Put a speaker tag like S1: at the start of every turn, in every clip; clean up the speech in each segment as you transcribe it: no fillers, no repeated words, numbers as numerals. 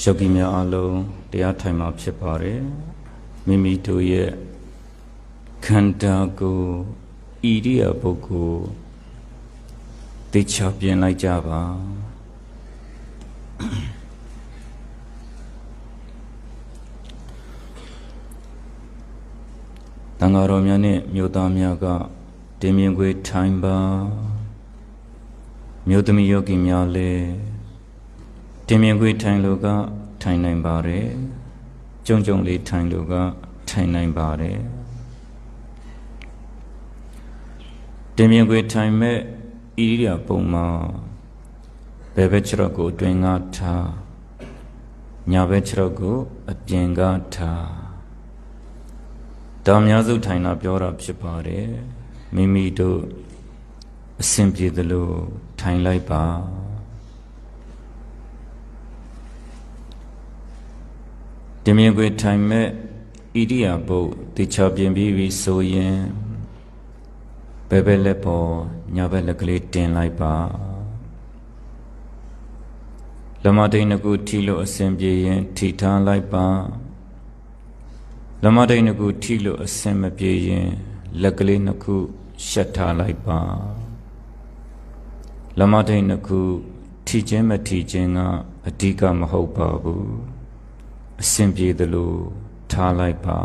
S1: ယောဂီများအားလုံးတရားထိုင်မှာဖြစ်ပါတယ်မိမိတို့ရဲ့ခန္ဓာကိုယ်ဣရိယာပုဂ္ဂိုလ်သိချပြင်လိုက်ကြပါတန်ဃာတော်များနဲ့မြို့သားများကတင်မြင်ခွေထိုင်ပါမြို့သမီးယောဂီများလည်းတင်မြင်ခွေထိုင်လို့ကထိုင်နိုင်ပါတယ်ကြုံကြုံလေးထိုင်လို့ကထိုင်နိုင်ပါတယ်တင်မြင်ခွေထိုင်မဲ့ဣရိယာပုမှာဘယ်ဘက်ခြေထောက်ကိုအတွင်ကထားညာဘက်ခြေထောက်ကိုအပြင်ကထားဒါများစုထိုင်တာပြောတာဖြစ်ပါတယ်မိမိတို့အစဉ်ပြေသလိုထိုင်လိုက်ပါတင်မြင်ခွေထိုင်မဲ့ဣရိယာပုတေချာပြင်ပြီးပြီဆိုရင်ဘယ်ဘက်လက်ပေါ်ညာဘက်လက်ကလေးတင်လိုက်ပါလက်မတိန်တစ်ခုထိလို့အစဉ်ပြေရင်ထိထားလိုက်ပါလက်မတိန်တစ်ခုထိလို့အစဉ်မပြေရင်လက်ကလေးနှစ်ခုရှက်ထားလိုက်ပါလက်မတိန်နှစ်ခုထိခြင်းမထိခြင်းကအဓိကမဟုတ်ပါဘူးအစဉ်ပြေသလိုထားလိုက်ပါ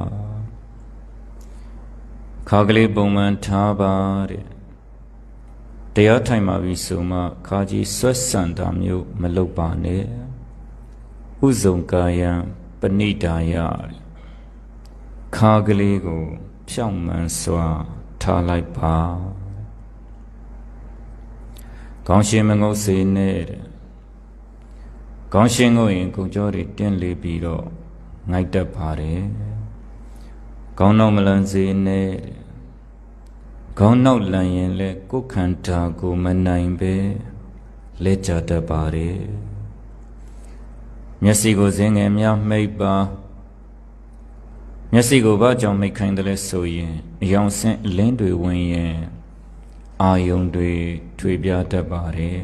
S1: ခါကလေးပုံမှန်ထားပါတဲ့တရားထိုင်ပါပြီဆိုမှခါကြီးဆွတ်ဆန်တာမျိုးမလုပ်ပါနဲ့ဥဇုံကာယံပဏိတာယခါကလေးကိုဖြောင့်မှန်စွာထားလိုက်ပါခေါင်းရှင်မငုတ်စေနဲ့ခေါင်းရှင်ငုတ်ရင်ကိုယ်ကြောတွေတင်းလေပြီးတော့ငိုက်တတ်ပါတယ်ခေါင်းနောက်မလန်စေနဲ့ခေါင်းနောက်လန်ရင်လဲကိုယ်ခန္ဓာကိုမနိုင်ပဲလဲကြတတ်ပါတယ်မျက်စိကိုစင်းငယ်များမှိတ်ပါမျက်စိကိုဘာကြောင့်မိတ်ခိုင်းတယ်လဲဆိုရင်အယောင်ဆင်းအလင်းတွေဝင်ရင်အာယုံတွေထွေပြားတတ်ပါတယ်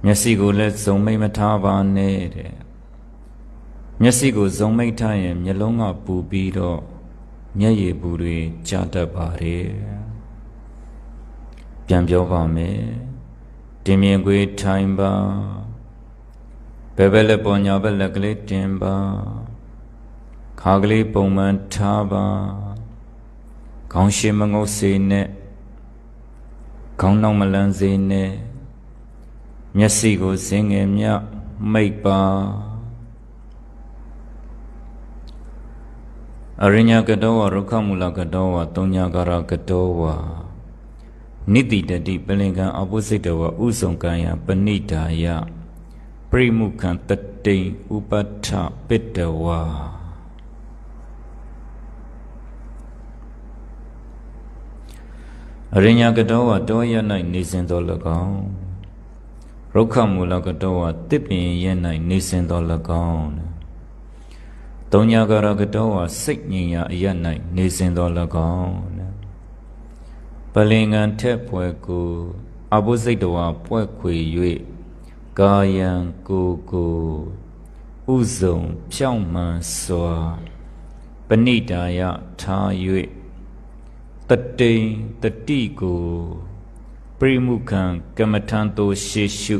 S1: မျက်စိကိုလည်းဇုံမိတ်မထားပါနဲ့တဲ့မျက်စိကိုဇုံမိတ်ထားရင်မျက်လုံးကပူပြီးတော့မျက်ရည်ပူတွေကျတတ်ပါတယ်ပြန်ပြောပါမယ်တင်မြင်ခွေထိုင်ပါဘယ်ဘက်လက်ပေါ်ညာဘက်လက်ကလေးတင်ပါခါကလေးပုံမှန်ထားပါခေါင်းရှင်မငုတ်စေနဲ့ခေါင်းနောက်မလန်းစေနဲ့မျက်စိကိုစင်းငယ်မြမိတ်ပါအရိညာကတောဝရုခမူလကတောဝတုံညာကာရကတောဝနိတိတတိပလင်္ကံအပုစိတဝဥဆုံကံယပဏိတာယပရိမုခံတတိဥပဋ္ဌပိတဝါအရိညာကတောဝတောရ၌နေစဉ်တော်၎င်းရုခမူလကတောဝတစ်ပင်ရ၌နေစဉ်တော်၎င်းတုံညာကာရကတောဝစိတ်ငြိမ်ရာအရ၌နေစဉ်တော်၎င်းပလင်္ကံထက်ပွဲကိုအဘုစိတ်တဝါပွဲခွေ၍ကာယံကိုဥဇုံဖြောင့်မှန်စွာပဏိတာယထား၍တတိန်တတိကိုပရိမုခံကမ္မထံသို့ရှေရှု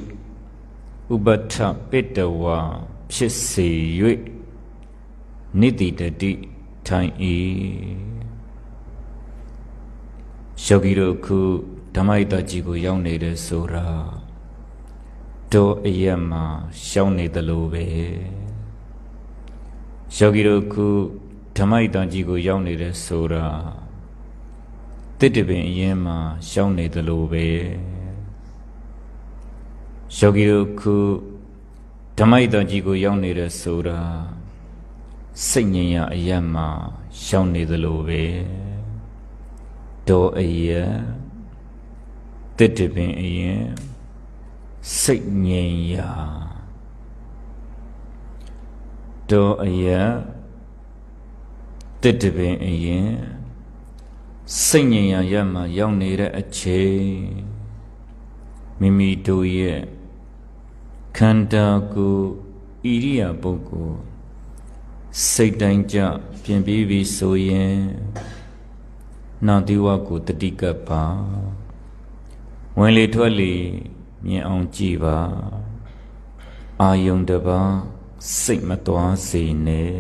S1: ဥပဋ္ဌပိတဝါဖြစ်စေ၍နိတိတတိထိုင်၏ယောဂီတို့ခုဓမ္မဣတကြီးကိုရောက်နေတဲ့ဆိုတာတောအယက်မှာရှောင်းနေသလိုပဲယောဂီတို့ခုဓမ္မဣတကြီးကိုရောက်နေတဲ့ဆိုတာတစ်တပင်အရင်မှာရှောင်းနေသလိုပဲယောဂီတို့ခုဓမ္မဣတကြီးကိုရောက်နေတဲ့ဆိုတာစိတ်ငြိမ်ရာအယက်မှာရှောင်းနေသလိုပဲတောအယက်တစ်တပင်အရင်စိတ်ငြိမ်ရာတောအယက်တစ်တပင်အရင်စိတ်ငြိမ်ရာရက်မှာရောက်နေတဲ့အချိန်မိမိတို့ရဲ့ ခန္ဓာကိုယ်ဣရိယာပုဂ္ဂိုလ်စိတ်တိုင်းကြပြင်ပြီးပြီဆိုရင်နာတိဝကိုတတိကပ်ပါဝင်လေထွက်လေမြင်အောင်ကြည့်ပါအာယုန်တပါစိတ်မသွားစေနဲ့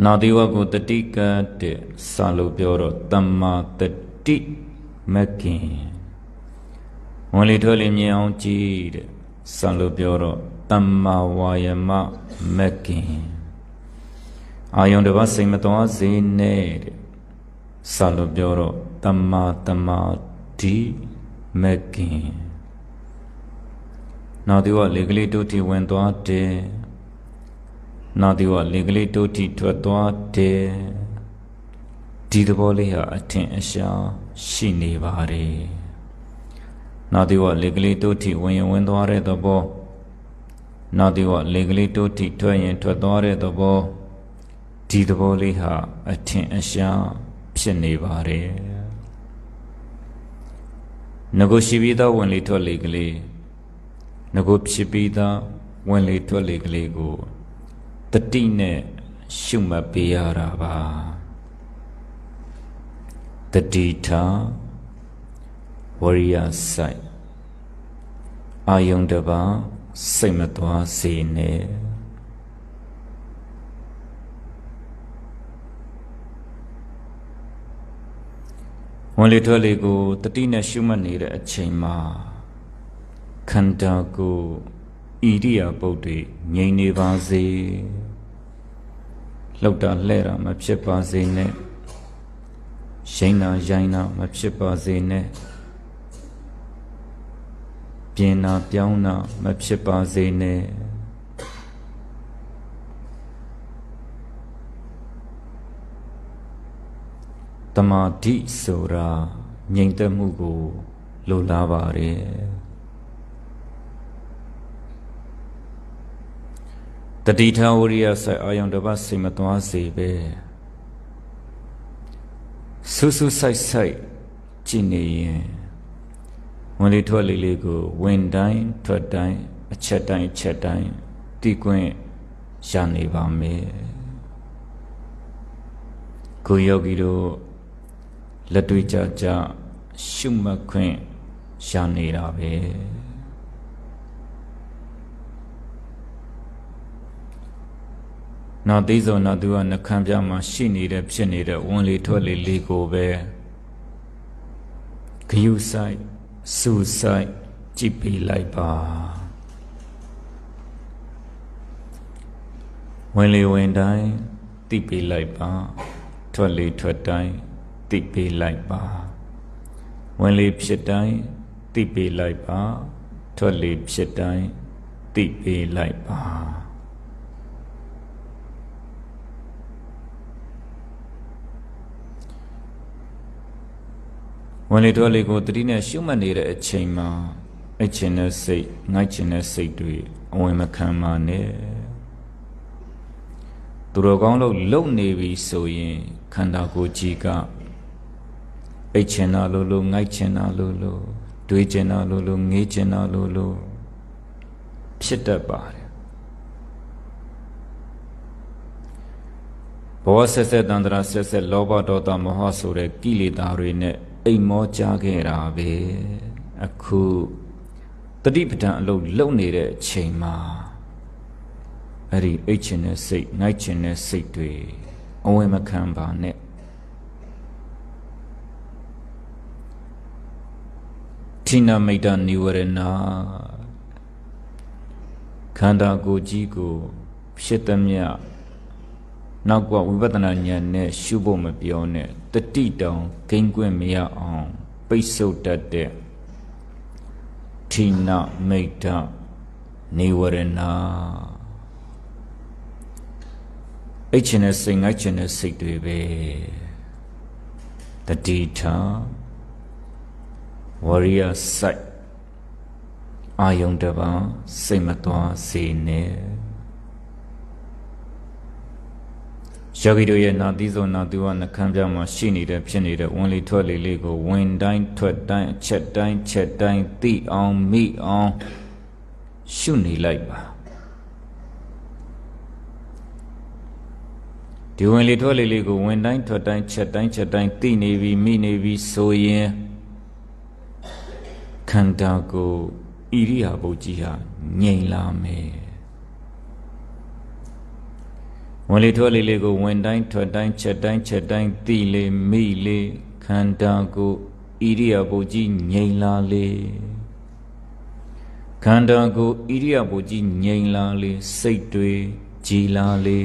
S1: နာတိဝကိုတတိကပ်တဲ့စာလို့ပြောတော့တမ္မာတတိမကင်ဝင်လေထွက်လေမြင်အောင်ကြည့်တဲ့စာလို့ပြောတော့တမ္မာဝါယမမကင်အာယုန်တပါစိတ်မသွားစေနဲ့တဲ့စာလို့ပြောတော့တမ္မာတမာတိမကင်နာတိဝလေကလေးတို့ထိဝင်သွားတယ်နာတိဝလေကလေးတို့ထိထွက်သွားတယ်ဒီသဘောလေးဟာအထင်အရှားရှိနေပါတယ်နာတိဝလေကလေးတို့ထိဝင်ရင်ဝင်သွားတဲ့သဘောနာတိဝလေကလေးတို့ထိထွက်ရင်ထွက်သွားတဲ့သဘောဒီသဘောလေးဟာအထင်အရှားဖြစ်နေပါတယ်ငကိုရှိပြီးသားဝင်လေထွက်လေကလေးငကိုဖြစ်ပြီးသားဝင်လေထွက်လေကလေးကိုတတိနဲ့ရှုမှတ်ပေးရတာပါတတိထားဝရိယစိုက်အာယုန်တပါစိတ်မသွားစေနဲ့ဝင်လေထွက်လေကိုတတိနဲ့ရှုမှတ်နေတဲ့အချိန်မှာခန္ဓာကိုယ်ဣရိယာပုတ်တွေငြိမ်နေပါစေလှုပ်တာလှဲ့တာမဖြစ်ပါစေနဲ့ရှိန်တာရိုင်းတာမဖြစ်ပါစေနဲ့ပြင်းတာပြောင်းတာမဖြစ်ပါစေနဲ့တမာတိဆိုတာငြိမ်သက်မှုကိုလိုလားပါတယ်တတိထဝရိယဆိုင်အာယုန်တပတ်စိတ်မသွားစေပဲဆူဆူဆိုင်ဆိုင်ကြည်နေရင်ဝင်လေထွက်လေလေးကိုဝင်တိုင်းထွက်တိုင်းအချက်တိုင်းအချက်တိုင်းတည်ခွင့်ရနေပါမယ်ကိုယောဂီတို့လက်တွေ့ကြကြရှုမှတ်ခွင့်ရနေတာပဲနာသိစောနာသူကနှခမ်းပြမှာရှိနေတဲ့ဖြစ်နေတဲ့ဝင်လေထွက်လေလေးကိုပဲဂယုဆိုင်စူဆိုင်ကြည့်ပေးလိုက်ပါဝင်လေဝင်တိုင်းသိပေးလိုက်ပါထွက်လေထွက်တိုင်းသိပေးလိုက်ပါဝင်လေဖြစ်တိုင်းသိပေးလိုက်ပါထွက်လေဖြစ်တိုင်းသိပေးလိုက်ပါဝင်လေထွက်လေကိုတတိနဲ့ရှုမှတ်နေတဲ့အချိန်မှာအချင်းနဲ့စိတ်ငိုက်ချင်းနဲ့စိတ်တွေအဝင်မခံပါနဲ့သူတော်ကောင်းလို့လုံနေပြီဆိုရင်ခန္ဓာကိုယ်ကြီးကအိတ်ချင်တာလို့ငိုက်ချင်တာလို့တွေးချင်တာလို့ငေးချင်တာလို့ဖြစ်တတ်ပါတယ်ဘောဆက်ဆက်တန္တရာဆက်ဆက်လောဘဒေါသမောဟဆိုတဲ့ကိလေသာတွေနဲ့အိမ်မောကြခဲ့တာပဲအခုတတိပဋ္ဌာန်အလုပ်လုပ်နေတဲ့အချိန်မှာအဲ့ဒီအိတ်ချင်တဲ့စိတ်ငိုက်ချင်တဲ့စိတ်တွေအဝင်မခံပါနဲ့ထိနာမိတ်တနိဝရဏခန္ဓာကိုယ်ကြီးကိုဖြစ်သမျှနောက်ကဝိပဿနာဉာဏ်နဲ့ရှုဖို့မပြောနဲ့တတိတောင်ဂိမ်းကွင်းမရအောင်ပိတ်ဆို့တတ်တဲ့ထိနာမိတ်တနိဝရဏအိတ်ချင်တဲ့စိတ်ငိုက်ချင်တဲ့စိတ်တွေပဲတတိထာဝရိယစိုက်အာယုန်တပါစိတ်မသွားစေနဲ့ ယောဂီတို့ရဲ့နာသီးဆုံးနာသီဝနှခမ်းပြမှာရှိနေတဲ့ဖြစ်နေတဲ့ဝင်လေထွက်လေလေးကိုဝင်တိုင်းထွက်တိုင်းအချက်တိုင်းချက်တိုင်းသိအောင်မိအောင်ရှုနေလိုက်ပါဒီဝင်လေထွက်လေလေးကိုဝင်တိုင်းထွက်တိုင်းချက်တိုင်းချက်တိုင်းသိနေပြီမိနေပြီဆိုရင်ခန္ဓာကိုယ်ဣရိယာပုကြီးဟာငြိမ်လာမယ်ဝင်လေထွက်လေလေးကိုဝင်တိုင်းထွက်တိုင်းချက်တိုင်းချက်တိုင်းသိလေမိလေခန္ဓာကိုယ်ဣရိယာပုကြီးငြိမ်လာလေခန္ဓာကိုယ်ဣရိယာပုကြီးငြိမ်လာလေစိတ်တွေကြည်လာလေ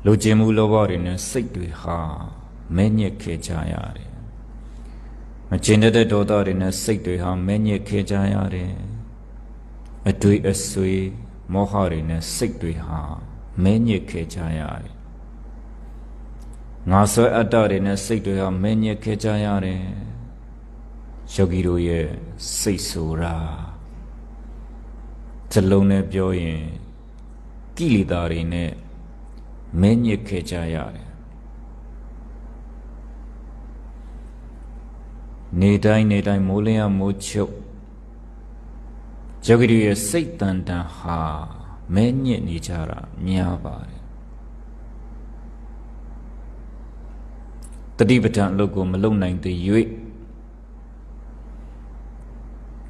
S1: လူကျင်မှုလောဘတွေနဲ့စိတ်တွေဟာမဲညက်ခဲ့ကြရတယ်မကျင်တဲ့ဒေါသတွေနဲ့စိတ်တွေဟာမဲညက်ခဲ့ကြရတယ်အတွေ့အဆွေမောဟတွေနဲ့စိတ်တွေဟာမဲညက်ခဲ့ကြရတယ်ငါဆွဲအတ္တတွေနဲ့စိတ်တွေဟာမဲညက်ခဲ့ကြရတယ်ယောဂီတို့ရဲ့စိတ်ဆိုတာဇလုံးနဲ့ပြောရင်ကိလေသာတွေနဲ့မဲညစ်ခဲ့ကြရတယ်နေတိုင်းမိုးလင်းရမိုးချုပ်ယောဂီတွေရဲ့စိတ်တန်တန်ဟာမဲညစ်နေကြတာများပါတယ်တတိပဋ္ဌာန်အလုပ်ကိုမလုပ်နိုင်သေး၍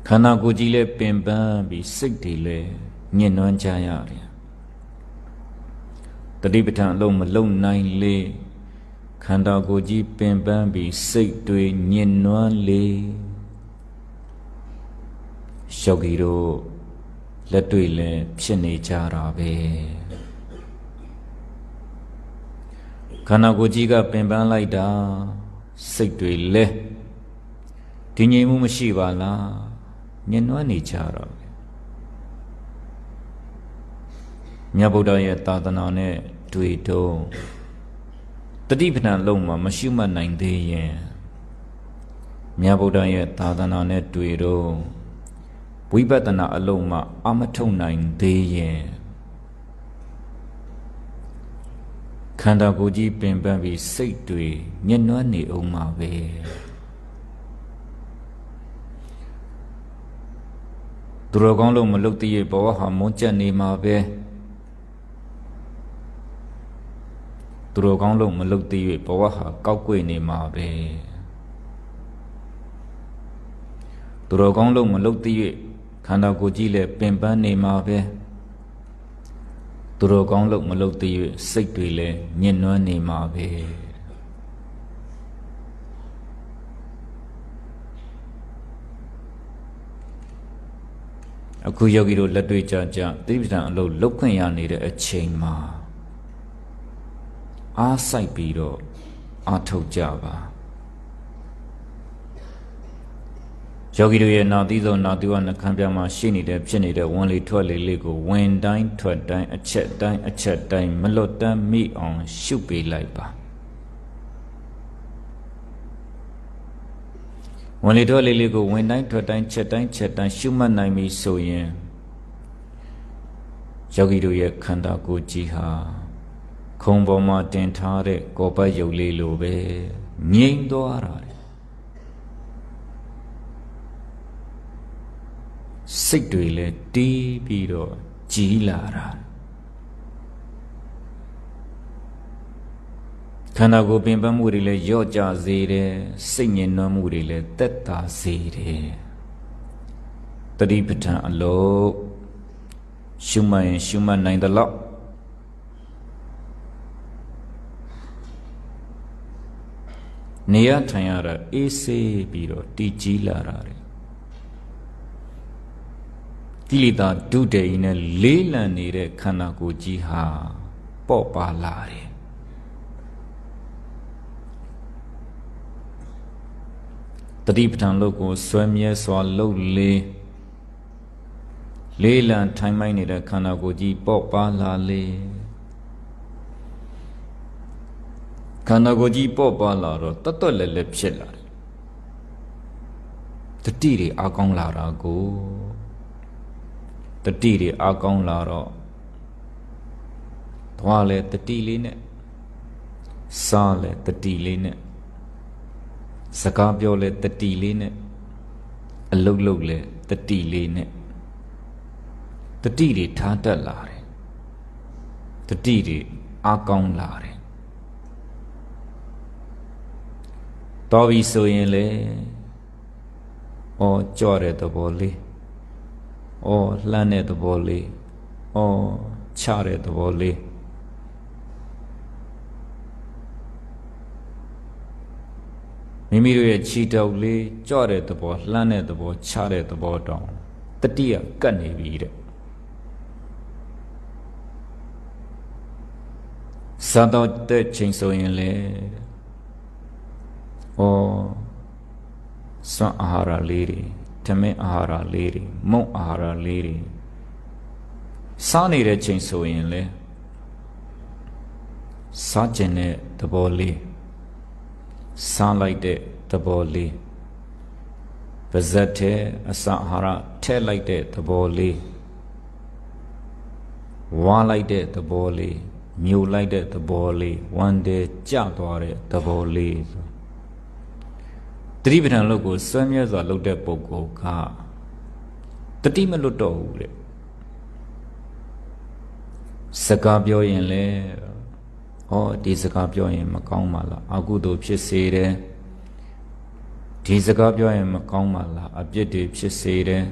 S1: ခန္ဓာကိုယ်ကြီးလည်းပင်ပန်းပြီးစိတ်တွေလည်းညှဉ်းနှွမ်းကြရတယ်တတိပဋ္ဌာန်အလုံးမလုံနိုင်လေခန္ဓာကိုယ်ကြီးပင်ပန်းပြီးစိတ်တွေညှဉ်းနှွမ်းလေယောဂီတို့လက်တွေ့လည်းဖြစ်နေကြတာပဲခန္ဓာကိုယ်ကြီးကပင်ပန်းလိုက်တာစိတ်တွေလည်းဒီငြိမ်မှုမရှိပါလားညှဉ်းနှွမ်းနေကြတော့မြတ်ဗုဒ္ဓရဲ့သာသနာနဲ့တွေ့တော့တတိပဋ္ဌာန်လုံးမှာမရှိမှတ်နိုင်သေးရင်မြတ်ဗုဒ္ဓရဲ့သာသနာနဲ့တွေ့တော့ဝိပဿနာအလုံးမှာအမထုတ်နိုင်သေးရင်ခန္ဓာကိုယ်ကြီးပင်ပန်းပြီးစိတ်တွေညှဉ်းနှွမ်းနေအောင်မှာပဲသူတော်ကောင်းလို့မလုပ်သေးရဲ့ဘဝဟာမွန်းကျက်နေမှာပဲသူတော်ကောင်းလို့မလုပ်သေး၍ဘဝဟာကောက်ကွေ့နေမှာပဲသူတော်ကောင်းလို့မလုပ်သေး၍ခန္ဓာကိုယ်ကြီးလည်းပင်ပန်းနေမှာပဲသူတော်ကောင်းလို့မလုပ်သေး၍စိတ်တွေလည်းညှဉ်းနှွမ်းနေမှာပဲအခုယောဂီတို့လက်တွေ့ကြကြသတိပဋ္ဌာန်အလုပ်လုပ်ခွင့်ရနေတဲ့အချိန်မှာအားစိုက်ပြီးတော့အားထုတ်ကြပါယောဂီတို့ရဲ့နာသီးဆုံးနာသီဝနှခမ်းပြမှာရှိနေတဲ့ဖြစ်နေတဲ့ဝင်လေထွက်လေလေးကိုဝင်တိုင်းထွက်တိုင်းအချက်တိုင်းမလွတ်တမ်းမိအောင်ရှုပေးလိုက်ပါဝင်လေထွက်လေလေးကိုဝင်တိုင်းထွက်တိုင်းချက်တိုင်းရှုမှတ်နိုင်ပြီဆိုရင်ယောဂီတို့ရဲ့ခန္ဓာကိုယ်ကြီးဟာခုံပေါ်မှာတင်ထားတဲ့ကောပတ်ရုပ်လေးလိုပဲငြိမ်သွားတာစိတ်တွေလည်းတီးပြီးတော့ကြည်လာတာခန္ဓာကိုယ်ပင်ပန်းမှုတွေလည်းလျော့ကျစေတယ်စိတ်ညစ်နွမ်းမှုတွေလည်းသက်သာစေတယ်တတိပဋ္ဌာန်အလုပ်ရှုမှတ်ရင်ရှုမှတ်နိုင်သလောက်နေရထိုင်ရတာအေးဆေးပြီးတော့တည်ကြည်လာတာကိလေသာဒုတေယီနဲ့လေးလံနေတဲ့ခန္ဓာကိုယ်ကြီးဟာပေါ့ပါလာတယ်တတိပဋ္ဌာန်လုပ်ကိုဆွဲမြဲစွာလုပ်လေးလံထိုင်မိုက်နေတဲ့ခန္ဓာကိုယ်ကြီးပေါ့ပါလာလေခန္ဓာကိုယ်ကြီးပေါ့ပါလာတော့တတ်တွက်လည်းဖြစ်လာတယ်တတိတွေအကောင်းလာတာကို တတိတွေအားကောင်းလာတော့သွားလဲတတိလေးနဲ့စားလဲတတိလေးနဲ့စကားပြောလဲတတိလေးနဲ့အလုတ်လုတ်လဲတတိလေးနဲ့တတိတွေထားတတ်လာတယ်တတိတွေအားကောင်းလာတယ်တော်ပြီဆိုရင်လေကြော့တဲ့သဘောလေးလှမ်းတဲ့သဘောလေးချတဲ့သဘောလေးမိမိတို့ရဲ့ခြေတောက်လေးကြော့တဲ့သဘောလှမ်းတဲ့သဘောချတဲ့သဘောတောင်တတိယကတ်နေပြီတဲ့စားတော့တဲ့ချိန်ဆိုရင်လေစွမ်းအာဟာရလေးတွေဓမင်းအာဟာရလေးတွေမုန့်အာဟာရလေးတွေစားနေတဲ့ချိန်ဆိုရင်လေစားကျင်တဲ့သဘောလေးစားလိုက်တဲ့သဘောလေးပါဇက်ထဲအစာအာဟာရထည့်လိုက်တဲ့သဘောလေးဝါလိုက်တဲ့သဘောလေးမြို့လိုက်တဲ့သဘောလေးဝမ်းတဲ့ကြသွားတဲ့သဘောလေးတတိပဋ္ဌာန်လုပ်ကိုစွဲမြဲစွာလုပ်တဲ့ပုဂ္ဂိုလ်ကတတိမလွတ်တော့ဘူးတဲ့စကားပြောရင်လေဒီစကားပြောရင်မကောင်းပါလားအကုသိုလ်ဖြစ်စေတယ်ဒီစကားပြောရင်မကောင်းပါလားအပြစ်တွေဖြစ်စေတယ်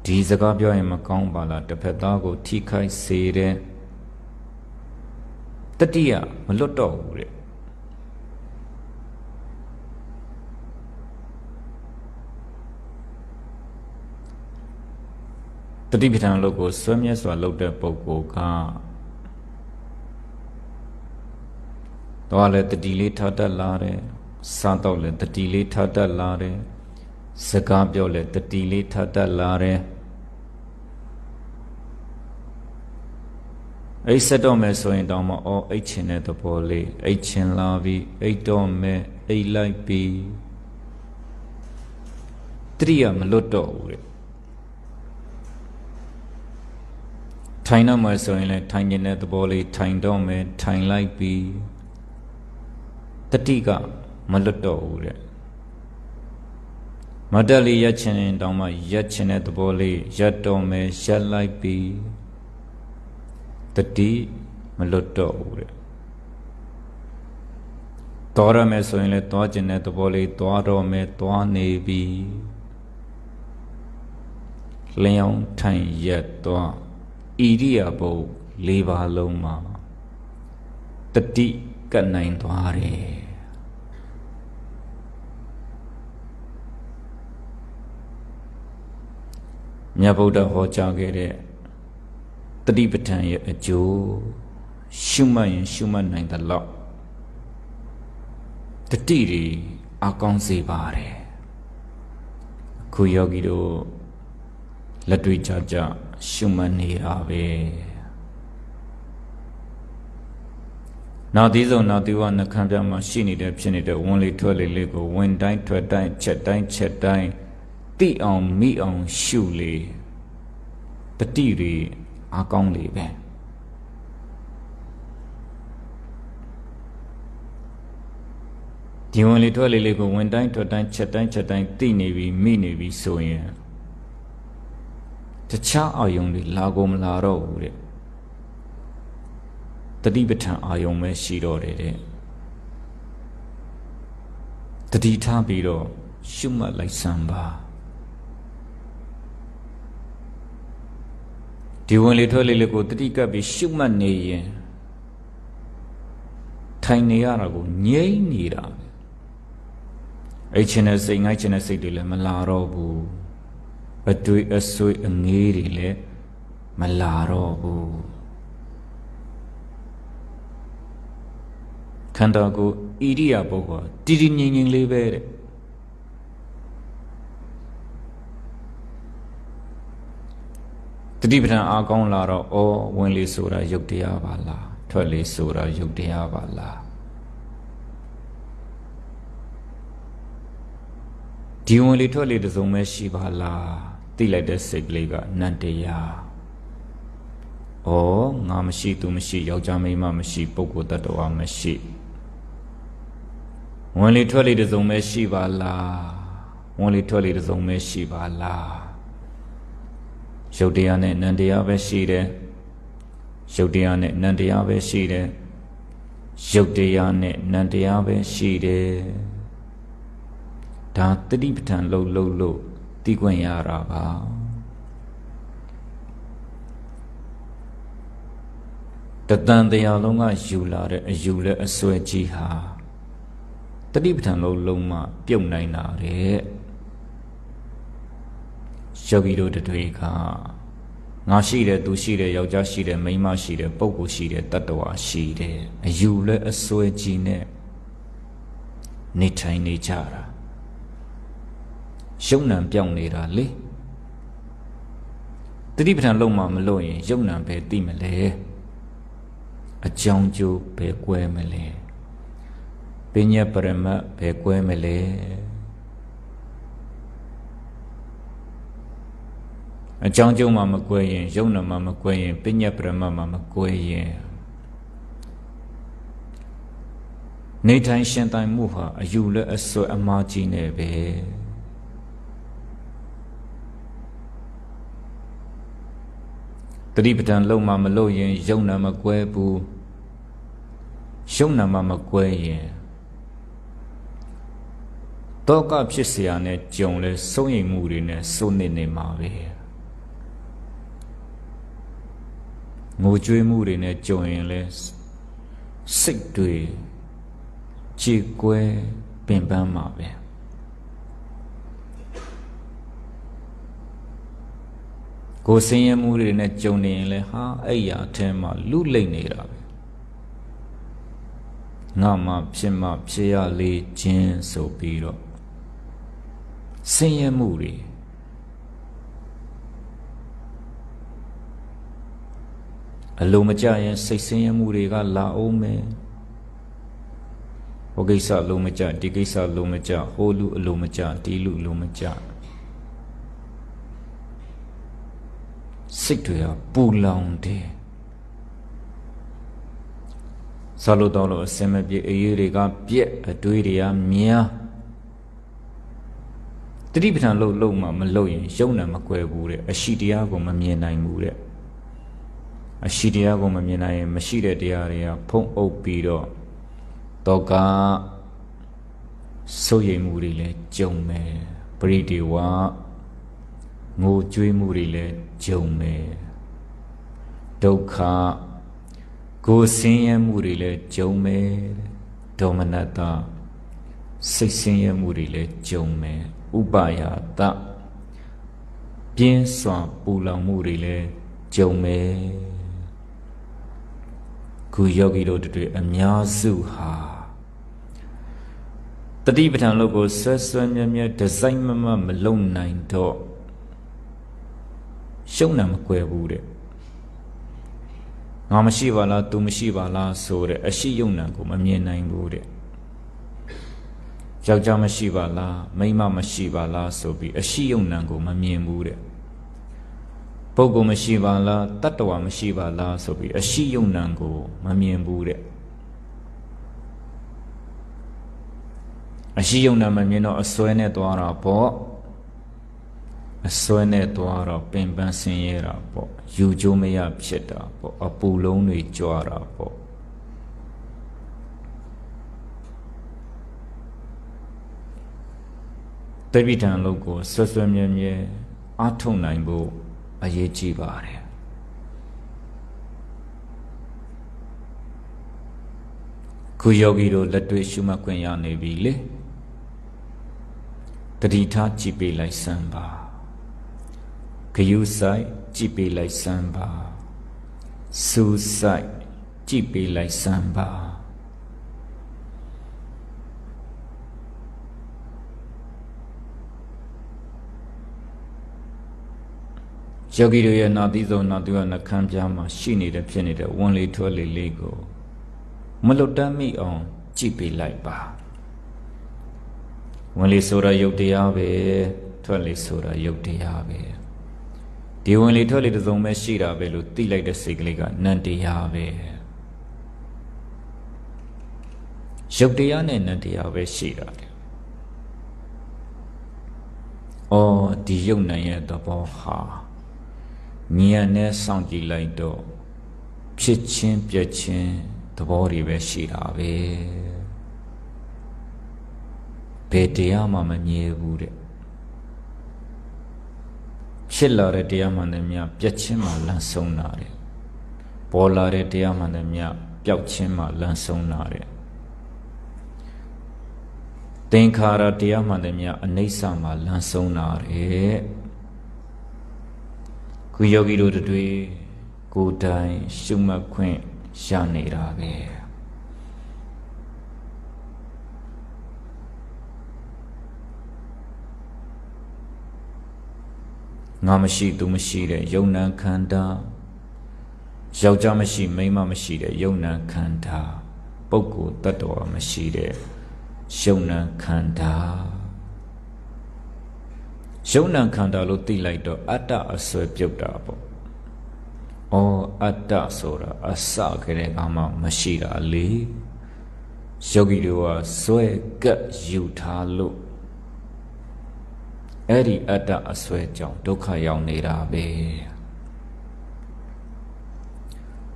S1: ဒီစကားပြောရင်မကောင်းပါလားတစ်ဖက်သားကိုထိခိုက်စေတယ်တတိယမလွတ်တော့ဘူးတဲ့တတိပဋ္ဌာန်လုပ်ကိုစွဲမြဲစွာလုပ်တဲ့ပုဂ္ဂိုလ်ကတော့လည်းတတိလေးထားတတ်လာတယ်စားတော့လည်းတတိလေးထားတတ်လာတယ်စကားပြောလည်းတတိလေးထားတတ်လာတယ်အိတ်ဆက်တော့မယ်ဆိုရင်တောင်မှအိတ်ချင်တဲ့သဘောလေးအိတ်ချင်လာပြီးအိတ်တော့မယ်အိတ်လိုက်ပြီးတတိယမလွတ်တော့ဘူးတဲ့ထိုင်တော့မယ်ဆိုရင်လည်းထိုင်နေတဲ့သဘောလေးထိုင်တော့မယ်ထိုင်လိုက်ပြီးတတိကမလွတ်တော့ဘူးတဲ့မတက်လေးရက်ချင်ရင်တောင်မှရက်ချင်တဲ့သဘောလေးရက်တော့မယ်ရက်လိုက်ပြီးတတိမလွတ်တော့ဘူးတဲ့တော်ရမယ်ဆိုရင်လည်းသွားကျင်တဲ့သဘောလေးသွားတော့မယ်သွားနေပြီလျောင်းထိုင်ရက်သွားဣရိယာပုတ်၄ပါးလုံးမှာတတိကတ်နိုင်သွားတယ်မြတ်ဗုဒ္ဓဟောကြားခဲ့တဲ့တတိပဋ္ဌာန်ရဲ့အကျိုးရှုမှတ်ရင်ရှုမှတ်နိုင်သလောက်တတိတွေအကောင်းစေပါတယ်အခုယောဂီတို့လက်တွေ့ကြကြရှုမှတ်နေတာပဲနောက်သီးဆုံးနောက်သီးဝနှခမ်းပြမှာရှိနေတဲ့ဖြစ်နေတဲ့ဝင်လေထွက်လေလေးကိုဝင်တိုင်းထွက်တိုင်းချက်တိုင်းချက်တိုင်းသိအောင်မိအောင်ရှုလေတတိတွေအကောင်းလေပဲဒီဝင်လေထွက်လေလေးကိုဝင်တိုင်းထွက်တိုင်းချက်တိုင်းချက်တိုင်းသိနေပြီမိနေပြီဆိုရင်တခြားအာယုံတွေလာကုန်မလာတော့ဘူးတဲ့တတိပဋ္ဌာန်အာယုံပဲရှိတော့တယ်တဲ့တတိထားပြီးတော့ရှုမှတ်လိုက်စမ်းပါဒီဝင်လေထွက်လေလေးကိုတတိကပ်ပြီးရှုမှတ်နေရင်ထိုင်နေရတာကိုငြိမ့်နေတာပဲအိတ်ချင်တဲ့စိတ်ငိုက်ချင်တဲ့စိတ်တွေလည်းမလာတော့ဘူးအတွေ့အဆွေအငေးတွေလည်းမလာတော့ဘူးခန္ဓာကိုယ်ဣရိယာပုတ်ကတည်တည်ငြိမ်ငြိမ်လေးပဲတဲ့တတိပဋ္ဌာန်အားကောင်းလာတော့ဝင်လေဆိုတာယုတ်တရားပါလားထွက်လေဆိုတာယုတ်တရားပါလားဒီဝင်လေထွက်လေတစုံပဲရှိပါလား တိလိုက်တဲ့စိတ်ကလေးကနန္တရားဩငါမရှိသူမရှိယောက်ျားမိန်းမမရှိပုဂ္ဂိုလ်တ attva မရှိဝင်လေထွက်လေတစ်စုံပဲရှိပါလားဝင်လေထွက်လေတစ်စုံပဲရှိပါလားရုပ်တရားနဲ့နံတရားပဲရှိတယ်ရုပ်တရားနဲ့နံတရားပဲရှိတယ်ရုပ်တရားနဲ့နံတရားပဲရှိတယ်ဒါတတိပဋ္ဌာန်လို့သိခွင့်ရတာပါတတန်တရားလုံးကယူလာတဲ့အယူและအစွဲကြီးဟာတတိပဋ္ဌာန်လုံးမှပြုတ်နိုင်တာတဲ့ယောဂီတို့တွေကငါရှိတယ်သူရှိတယ်ယောက်ျားရှိတယ်မိန်းမရှိတယ်ပုဂ္ဂိုလ်ရှိတယ်တတ္တဝါရှိတယ်အယူและအစွဲကြီးနဲ့နေထိုင်နေကြတာယုံနံပြောင်းနေတာလေတတိပဋ္ဌာန်လုံးမှမလို့ရင်ယုံနံပဲသိမလဲအကြောင်းကျိုးပဲကွဲမလဲပညာပရမတ်ပဲကွဲမလဲအကြောင်းကျိုးမှမကွဲရင်ယုံနာမှမကွဲရင်ပညာပရမတ်မှမကွဲရင်နေထိုင်ရှင်တိုင်မှုဟာအယူและအစွဲအမှားကြီးနေပဲတတိပဋ္ဌာန်လုံးမှမလို့ရင်ယုံနာမကွဲဘူးယုံနာမှမကွဲရင်တောကဖြစ်เสียနဲ့ကြုံလဲစိုးရိမ်မှုတွေနဲ့စိုးနေမှာပဲငိုကြွေးမှုတွေနဲ့ကြုံရင်လဲစိတ်တွေကြေကွဲပင်ပန်းမှာပဲကိုယ်ဆင်းရဲမှုတွေနဲ့ကြုံနေရင်လဲဟာအဲ့ရအထဲမှာလူလိမ့်နေတာပဲငါမှဖြစ်ရလေခြင်းဆိုပြီးတော့ဆင်းရဲမှုတွေအလိုမကျရင်စိတ်ဆင်းရဲမှုတွေကလာအောင်မယ်ဟိုကိစ္စအလိုမကျဒီကိစ္စအလိုမကျဟိုလူအလိုမကျဒီလူအလိုမကျစိတ်တွေကပူလောင်တယ်ဆာလို့တော့လို့အစင်မပြေအေးတွေကပြက်အတွေးတွေကများတတိပဋ္ဌာန်လုံးမှမလို့ရင်ယုံနာမကွယ်ဘူးတဲ့အရှိတရားကိုမမြင်နိုင်ဘူးတဲ့အရှိတရားကိုမမြင်နိုင်ရင်မရှိတဲ့တရားတွေကဖုံးအုပ်ပြီးတော့တောကစိုးရိမ်မှုတွေလည်းကြုံမယ်ပရိဒီဝငိုကြွေးမှုတွေလည်းကြုံမယ်ဒုက္ခကိုယ်ဆင်းရဲမှုတွေလည်းကြုံမယ်ဒေါမနတစိတ်ဆင်းရဲမှုတွေလည်းကြုံမယ်ဥပါယတပြင်းစွာပူလောင်မှုတွေလည်းကြုံမယ်ခုယောဂီတို့တွေအများစုဟာတတိပဋ္ဌာန်လို့ကိုဆွဲမြဲဒီဇိုင်းမလုံနိုင်တော့ရှုံးနာမကွယ်ဘူးတဲ့ငါမရှိပါလားသူမရှိပါလားဆိုတဲ့အရှိယုံနာကိုမမြင်နိုင်ဘူးတဲ့ယောက်ျားမရှိပါလားမိန်းမမရှိပါလားဆိုပြီးအရှိယုံနာကိုမမြင်ဘူးတဲ့ပုဂ္ဂိုလ်မရှိပါလားတတ္တဝါမရှိပါလားဆိုပြီးအရှိယုံနာကိုမမြင်ဘူးတဲ့အရှိယုံနာမမြင်တော့အစွဲနဲ့သွားတာပေါ့အစွဲနဲ့သွားတော့ပင်ပန်းဆင်းရဲတာပေါ့ယူကျိုးမရဖြစ်တာပေါ့အပူလုံးတွေကြွားတာပေါ့တပိဋ္ဌာန်လုံးကိုဆွမြဲအားထုတ်နိုင်ဖို့အရေးကြီးပါတယ်ခုယောဂီတို့လက်တွေ့ရှုမှတ်ခွင့်ရနေပြီလေတတိထားကြည့်ပေးလိုက်စမ်းပါဂယုဆိုင်ကြည့်ပေးလိုက်စမ်းပါစူးဆိုင်ကြည့်ပေးလိုက်စမ်းပါယောဂီတို့ရဲ့နာသီဆုံးနာသူရနှခမ်းပြားမှာရှိနေတဲ့ဖြစ်နေတဲ့ဝင်လေထွက်လေလေးကိုမလွတ်တမ်းမိအောင်ကြည့်ပေးလိုက်ပါဝင်လေဆိုတာယုတ်တရားပဲထွက်လေဆိုတာယုတ်တရားပဲ ဒီဝင်လေထွက်လေတစ်စုံပဲရှိတာပဲလို့သိလိုက်တဲ့စိတ်ကလေးကနန္တရားပဲရုပ်တရားနဲ့နန္တရားပဲရှိတာလေအော်ဒီရုပ်နာရဲ့သဘောဟာဉာဏ်နဲ့စောင့်ကြည့်လိုက်တော့ဖြစ်ချင်းပြက်ချင်းသဘောတွေပဲရှိတာပဲဘယ်တရားမှမမြဲဘူးတဲ့ဖြစ်လာတဲ့တရားမှန်တယ်များပြက်ချင်းမှလမ်းဆုံးတာတဲ့ပေါ်လာတဲ့တရားမှန်တယ်များပျောက်ချင်းမှလမ်းဆုံးတာတဲ့သင်္ခါရတရားမှန်တယ်များအနိစ္စမှလမ်းဆုံးတာတဲ့ခုယောဂီတို့တွေကိုယ်တိုင်ရှုမှတ်ခွင့်ရနေတာပဲငါမရှိသူမရှိတဲ့ယုံနာခန္ဓာယောက်ျားမရှိမိန်းမမရှိတဲ့ယုံနာခန္ဓာပုဂ္ဂိုလ်တ attva မရှိတဲ့ယုံနာခန္ဓာယုံနာခန္ဓာလို့သိလိုက်တော့အတ္တအစွဲပြုတ်တာပေါ့။အော်အတ္တဆိုတာအစကတည်းကမှမရှိတာလေ။ယောဂီတို့ကစွဲကပ်ယူထားလို့အဲ့ဒီအတ္တအစွဲကြောင့်ဒုက္ခရောက်နေတာပဲ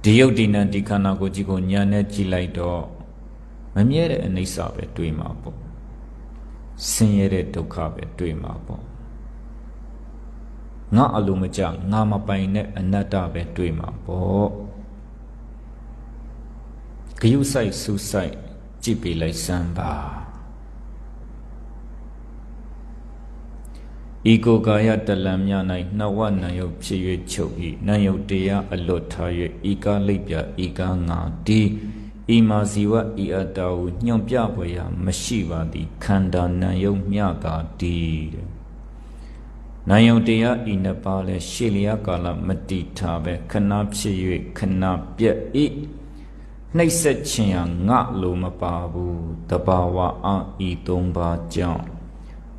S1: ဒီယုတ်ဒီနံဒီခန္ဓာကိုယ်ကြီးကိုညာနဲ့ကြည့်လိုက်တော့မမြဲတဲ့အနိစ္စပဲတွေ့မှာပေါ့ဆင်းရဲတဲ့ဒုက္ခပဲတွေ့မှာပေါ့ငါအလိုမကျငါမပိုင်တဲ့အနတ္တပဲတွေ့မှာပေါ့ဂယုဆိုင်စူးဆိုင်ကြည့်ပြလိုက်စမ်းပါဤကိုယ်ကာယတလံမြ၌နှဝနံယုတ်ဖြစ်၍ချုပ်၏နံယုတ်တရားအလွတ်ထား၍ဤကားလိပ်ပြဤကားငါဒီဤမာဇီဝဤအတ္တဟုညွန်ပြဖွယ်ရာမရှိပါသည်ခန္ဓာနံယုတ်မြကာဒီတဲ့နံယုတ်တရားဤနှစ်ပါးလဲရှေလျာကာလမတိထားပဲခဏဖြစ်၍ခဏပြက်၏နှိမ့်ဆက်ခြင်းဟာငါလိုမပါဘူးတဘာဝအာဤသုံးပါးကြောင့်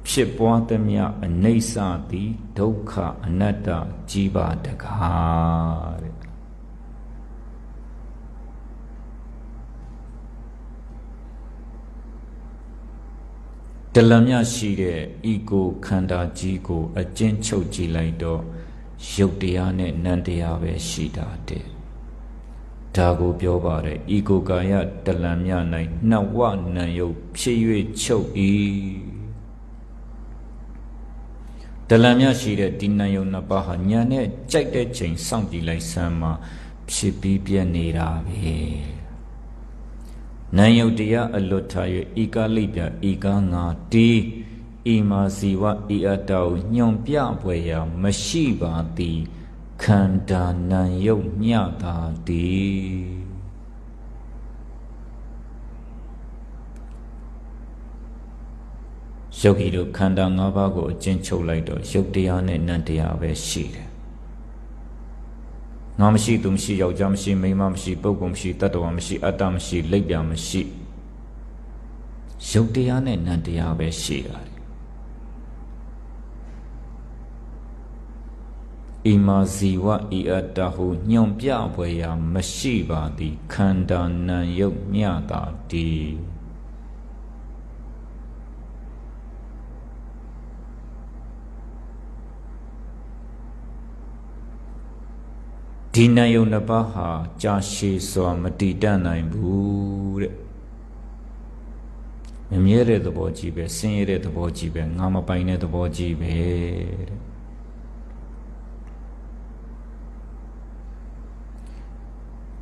S1: ဖြစ်ပွားသမျှအနိစ္စသည်ဒုက္ခအနတ္တကြီးပါတကားတဲ့တလမြရှိတဲ့ဤကိုခန္ဓာကြီးကိုအကျဉ်းချုပ်ကြည့်လိုက်တော့ရုပ်တရားနဲ့နံတရားပဲရှိတာတဲ့ဒါကိုပြောပါတယ်ဤကိုကာယတလမြ၌နှဝနံယုတ်ဖြစ်၍ချုပ်၏တလံမြရှိတဲ့ဒီနံယုံနှစ်ပါးဟာညာနဲ့ကြိုက်တဲ့ချိန်စောင့်ကြည့်လိုက်စမ်းမှာဖြစ်ပြီးပြည့်နေတာပဲနံယုတ်တရားအလွတ်ထား၍ဤကားလိပ်ပြဤကားငါတီးဤမာဇီဝဤအတ္တကိုညွန်ပြပွယ်ရာမရှိပါသည်ခန္ဓာနံယုတ်ညတာသည်ယောဂီတို့ခန္ဓာ၅ပါးကိုအကျဉ်းချုပ်လိုက်တော့ရုပ်တရားနဲ့နံတရားပဲရှိတယ်ငါမရှိသူမရှိယောက်ျားမရှိမိန်းမမရှိပုဂ္ဂိုလ်မရှိတ attva မရှိအတ္တမရှိလိပ်ပြမရှိရုပ်တရားနဲ့နံတရားပဲရှိတာဣမာဇီဝဤအတ္တဟုညွန်ပြဖွယ်ရာမရှိပါသည်ခန္ဓာနံယုတ်မြတာဒီဒီနံယုတ်နှစ်ပါးဟာကြာရှည်စွာမတည်တတ်နိုင်ဘူးတဲ့မမြဲတဲ့သဘောကြီးပဲဆင်းရဲတဲ့သဘောကြီးပဲငါမပိုင်တဲ့သဘောကြီးပဲတဲ့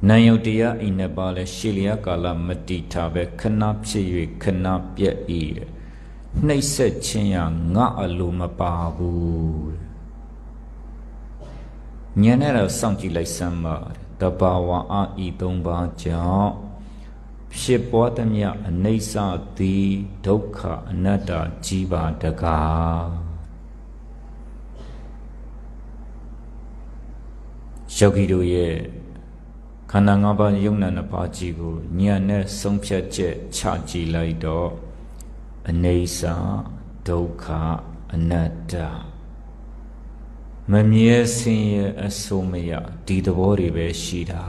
S1: နံယုတ်တရားဤနှစ်ပါးလဲရှေလျာကာလမတည်ထားပဲခဏဖြစ်၍ခဏပြက်၏တဲ့နှိမ့်ဆက်ခြင်းရငါအလိုမပါဘူးဉာဏ်နဲ့တော့စောင့်ကြည့်လိုက်စမ်းပါတဘာဝအာဤသုံးပါးကြောင့်ဖြစ်ပေါ်သမျှအနိစ္စသည်ဒုက္ခအနတ္တကြီးပါတကားယောဂီတို့ရဲ့ခန္ဓာ၅ပါးယုံနာနှစ်ပါးကြီးကိုဉာဏ်နဲ့ဆုံးဖြတ်ချက်ချကြည့်လိုက်တော့အနိစ္စဒုက္ခအနတ္တ မမြဲဆင်းရဲအစိုးမရဒီသဘောတွေပဲရှိတာ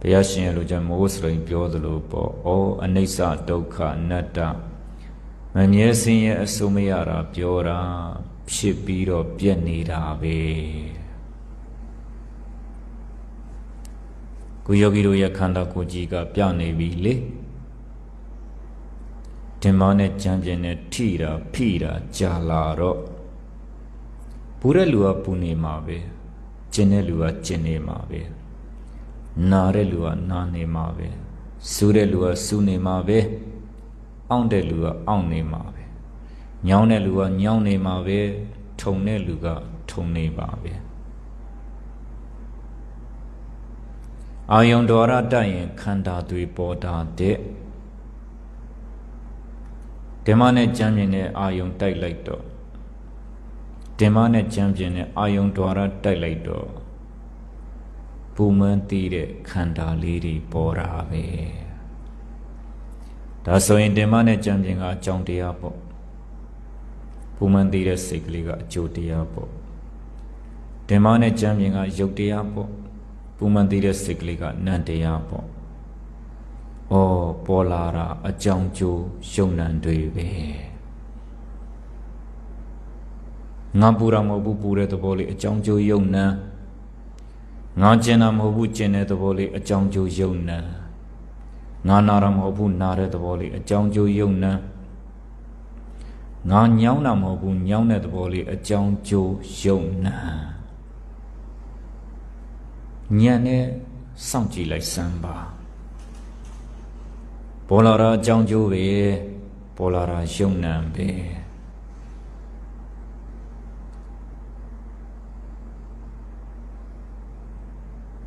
S1: ဘုရားရှင်ရဲ့လိုချင်မိုးစရိန်ပြောသလိုပေါ့ဩအနိစ္စဒုက္ခအနတ္တမမြဲဆင်းရဲအစိုးမရတာပြောတာဖြစ်ပြီးတော့ပြက်နေတာပဲကိုယောဂီတို့ရဲ့ခန္ဓာကိုယ်ကြီးကပြနေပြီလေတင်မနဲ့ကြံပြင်းနဲ့ထိတာဖိတာကြာလာတော့ပူတဲ့လူကပူနေမှာပဲကျင်တဲ့လူကကျင်နေမှာပဲနာတဲ့လူကနာနေမှာပဲစူးတဲ့လူကစူးနေမှာပဲအောင့်တဲ့လူကအောင့်နေမှာပဲညောင်းတဲ့လူကညောင်းနေမှာပဲထုံတဲ့လူကထုံနေပါပဲအာယုံတော်ရတတ်ရင်ခန္ဓာတွေပေါ်တာတဲ့ဓမ္မနဲ့ကြံပြင်းတဲ့အာယုံတိုက်လိုက်တော့ဓမ္မနဲ့ကြံပြင်းတဲ့အာယုံတော်ရတိုက်လိုက်တော့ပူမန်းတည်တဲ့ခန္ဓာလေးတွေပေါ်တာပဲဒါဆိုရင်ဓမ္မနဲ့ကြံပြင်းကအကြောင်းတရားပေါ့ပူမန်းတည်တဲ့စိတ်ကလေးကအကျိုးတရားပေါ့ဓမ္မနဲ့ကြံပြင်းကယုတ်တရားပေါ့ပူမန်းတည်တဲ့စိတ်ကလေးကနံတရားပေါ့ဩပေါ်လာတာအကြောင်းကျိုးယုံနံတွေပဲငါပူတာမဟုတ်ဘူးပူတဲ့သဘောလေးအကြောင်းကျိုးယုံနံငါကျင်တာမဟုတ်ဘူးကျင်တဲ့သဘောလေးအကြောင်းကျိုးယုံနံငါနာတာမဟုတ်ဘူးနာတဲ့သဘောလေးအကြောင်းကျိုးယုံနံငါညောင်းတာမဟုတ်ဘူးညောင်းတဲ့သဘောလေးအကြောင်းကျိုးယုံနံညံနဲ့စောင့်ကြည့်လိုက်စမ်းပါပေါ်လာတာအကြောင်းကျိုးပဲပေါ်လာတာယုံနံပဲ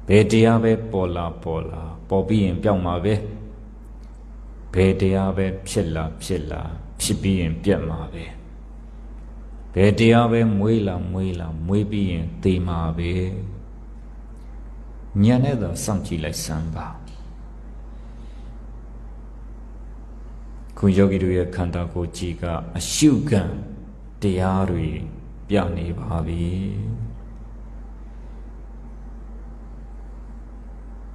S1: ဘယ်တရားပဲပေါ်လာပေါ်ပြီးရင်ပြောင်းမှာပဲဘယ်တရားပဲဖြစ်လာဖြစ်ပြီးရင်ပြတ်မှာပဲဘယ်တရားပဲမွေးလာမွေးပြီးရင်သေမှာပဲဉာဏ်နဲ့တော့စောင့်ကြည့်လိုက်စမ်းပါခုယောဂီတို့ရဲ့ခန္ဓာကိုယ်ကြီးကအရှုခံတရားတွေပြနေပါပြီ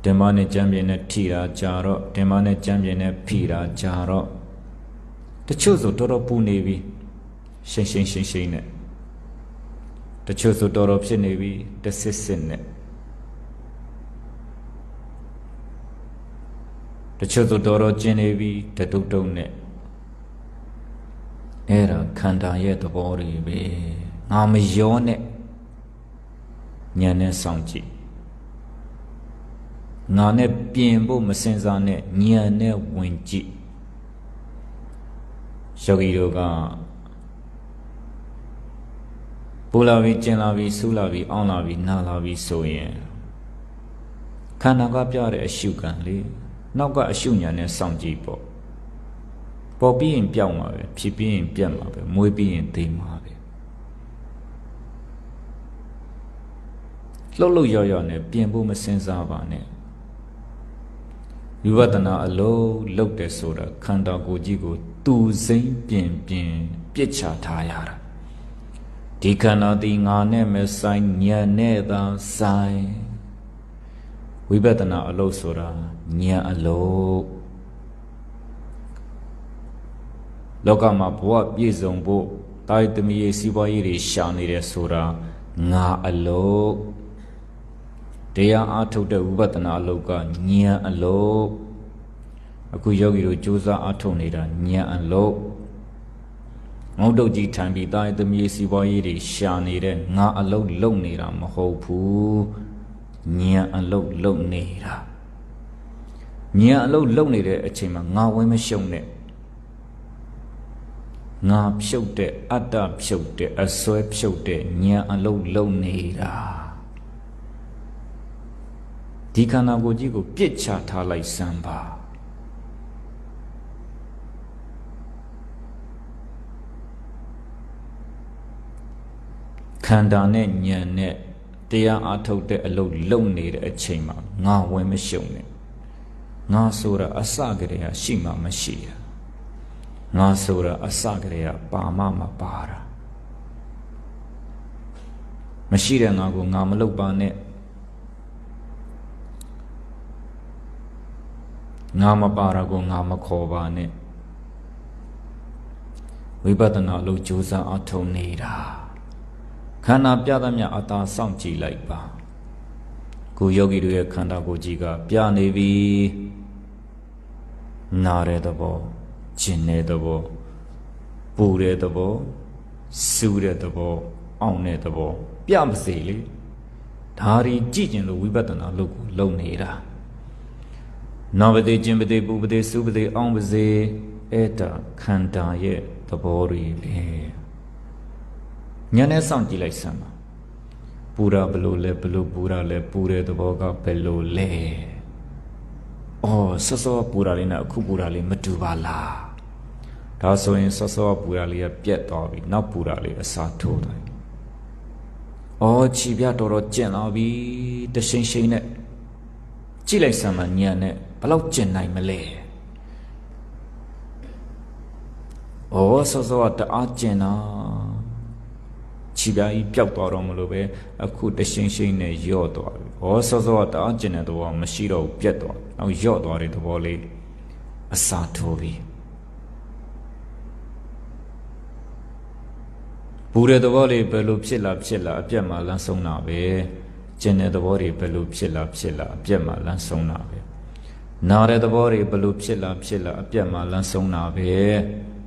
S1: ဓမ္မနဲ့ကြံပြင်းနဲ့ထိတာကြာတော့ဓမ္မနဲ့ကြံပြင်းနဲ့ဖိတာကြာတော့တချို့ဆိုတော်တော်ပူနေပြီရှိန်နဲ့တချို့ဆိုတော်တော်ဖြစ်နေပြီတစစ်နဲ့တချို့ဆိုတော်တော်ကျင်နေပြီတတုံနဲ့အဲ့ဒါခန္ဓာရဲ့သဘောတွေပဲငါမရောနဲ့ဉာဏ်နဲ့စောင့်ကြည့်ငါနဲ့ပြင်ဖို့မစင်စားနဲ့ဉာဏ်နဲ့ဝင်ကြည့်ယောဂီတို့ကပူလာပြီကျင်လာပြီဆူလာပြီအောင်းလာပြီနာလာပြီဆိုရင်ခန္ဓာကပြတဲ့အရှုခံလေးနောက်ကအရှုဉာဏ်နဲ့စောင့်ကြည့်ပေါ့ပေါ်ပြီးရင်ပြောင်းမှာပဲဖြစ်ပြီးရင်ပြတ်မှာပဲမွေးပြီးရင်သေမှာပဲလှုပ်ရောက်နဲ့ပြင်ဖို့မစင်စားပါနဲ့ဝိပဿနာအလုံးလုပ်တယ်ဆိုတာခန္ဓာကိုယ်ကြီးကိုသူစိမ့်ပြင်ပြစ်ချထားရတာဒီခန္ဓာဒီငါနဲ့မဆိုင်ဉာဏ်နဲ့သာဆိုင်ဝိပဿနာအလုံးဆိုတာဉာဏ်အလုံးလောကမှာဘဝပြည့်စုံဖို့တာယသမီးစီးပွားရေးတွေရှာနေတယ်ဆိုတာငါအလုံးတရားအားထုတ်တဲ့ဝိပဿနာအလုပ်ကဉာဏ်အလုပ်အခုယောဂီတို့ကြိုးစားအားထုတ်နေတာဉာဏ်အလုပ်ငုတ်တုတ်ကြီးထိုင်ပြီးတာယသမီးစီးပွားရေးတွေရှာနေတဲ့ငါအလုပ်လုပ်နေတာမဟုတ်ဘူးဉာဏ်အလုပ်လုပ်နေတာဉာဏ်အလုပ်လုပ်နေတဲ့အချိန်မှာငါဝင်မရှုံနဲ့ငါဖြုတ်တဲ့အတ္တဖြုတ်တဲ့အစွဲဖြုတ်တဲ့ဉာဏ်အလုပ်လုပ်နေတာဒီခန္ဓာကိုယ်ကြီးကိုပြစ်ချထားလိုက်စမ်းပါခန္ဓာနဲ့ဉာဏ်နဲ့တရားအားထုတ်တဲ့အလုပ်လုပ်နေတဲ့အချိန်မှာငါဝင်မရှုံနဲ့ငါဆိုတာအစကတည်းကရှိမှမရှိတာငါဆိုတာအစကတည်းကပါမှမပါတာ မရှိတဲ့ငါကိုငါမလုပ်ပါနဲ့ငါမပါတာကိုငါမခေါ်ပါနဲ့ဝိပဿနာလို့ကြိုးစားအထောက်နေတာခန္ဓာပြသမျှအသာစောင့်ကြည့်လိုက်ပါကိုယောဂီတို့ရဲ့ခန္ဓာကိုယ်ကြီးကပြနေပြီနားတဲ့သဘောကျင်တဲ့သဘောပူတဲ့သဘောစူးတဲ့သဘောအောင့်တဲ့သဘောပြမစေလေဒါရီကြည့်ကျင်လို့ဝိပဿနာလုပ်ကိုလုပ်နေတာနာပတိကျင်ပတိပူပတိစူးပတိအောင့်ပစေအဲ့ဒါခန္ဓာရဲ့သဘောတွေပဲညာနဲ့စောင့်ကြည့်လိုက်စမ်းပါပူရာဘလို့လဲဘလို့ပူရာလဲပူတဲ့သဘောကဘယ်လိုလဲအော်စောစောပူရာလေးနဲ့အခုပူရာလေးမတူပါလားဒါဆိုရင်စောစောပူရာလေးကပြက်သွားပြီနောက်ပူရာလေးအစားထိုးတယ်အော်ခြေပြတော်တော်ကျင့်လာပြီတရှိန်ရှိန်နဲ့ကြည့်လိုက်စမ်းပါညာနဲ့ဘလောက်ကျင့်နိုင်မလဲအော်စောစောကတအားကျင့်တာခြေပြကြီးပျောက်သွားတော့မလို့ပဲအခုတရှိန်ရှိန်နဲ့ယော့သွားပြီ။ဩစောစောကတအားကျင်တဲ့သဘောမရှိတော့ဘူးပြက်သွား။နောက်ယော့သွားတဲ့သဘောလေးအစာထိုးပြီ။ပူတဲ့သဘောလေးဘယ်လိုဖြစ်လာအပြက်မှလန်းဆုံးတာပဲ။ကျင်တဲ့သဘောတွေဘယ်လိုဖြစ်လာအပြက်မှလန်းဆုံးတာပဲ။နာတဲ့သဘောတွေဘယ်လိုဖြစ်လာအပြက်မှလန်းဆုံးတာပဲ